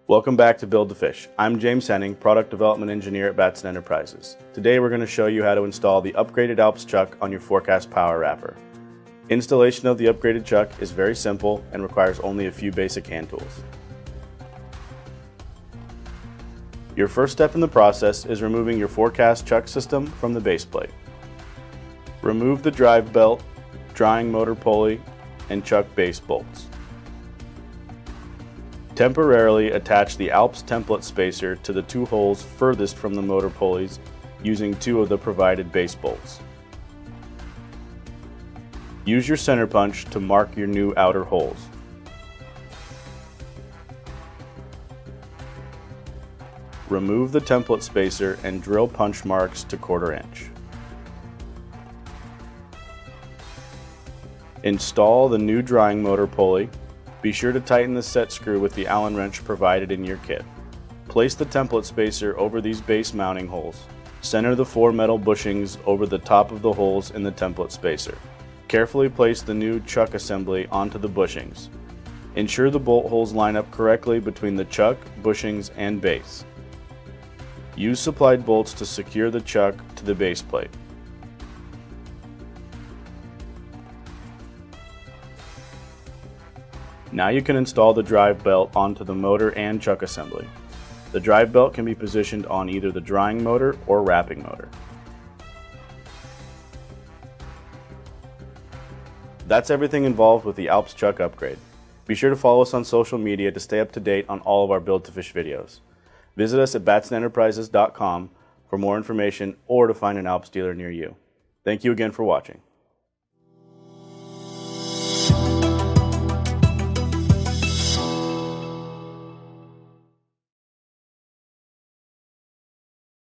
Welcome back to Build to Fish. I'm James Henning, Product Development Engineer at Batson Enterprises. Today we're going to show you how to install the upgraded ALPS chuck on your Forecast Power Wrapper. Installation of the upgraded chuck is very simple and requires only a few basic hand tools. Your first step in the process is removing your Forecast chuck system from the base plate. Remove the drive belt, drying motor pulley, and chuck base bolts. Temporarily attach the ALPS template spacer to the two holes furthest from the motor pulleys using two of the provided base bolts. Use your center punch to mark your new outer holes. Remove the template spacer and drill punch marks to 1/4 inch. Install the new drying motor pulley. Be sure to tighten the set screw with the Allen wrench provided in your kit. Place the template spacer over these base mounting holes. Center the 4 metal bushings over the top of the holes in the template spacer. Carefully place the new chuck assembly onto the bushings. Ensure the bolt holes line up correctly between the chuck, bushings, and base. Use supplied bolts to secure the chuck to the base plate. Now you can install the drive belt onto the motor and chuck assembly. The drive belt can be positioned on either the drying motor or wrapping motor. That's everything involved with the ALPS chuck upgrade. Be sure to follow us on social media to stay up to date on all of our Build to Fish videos. Visit us at batsonenterprises.com for more information or to find an ALPS dealer near you. Thank you again for watching.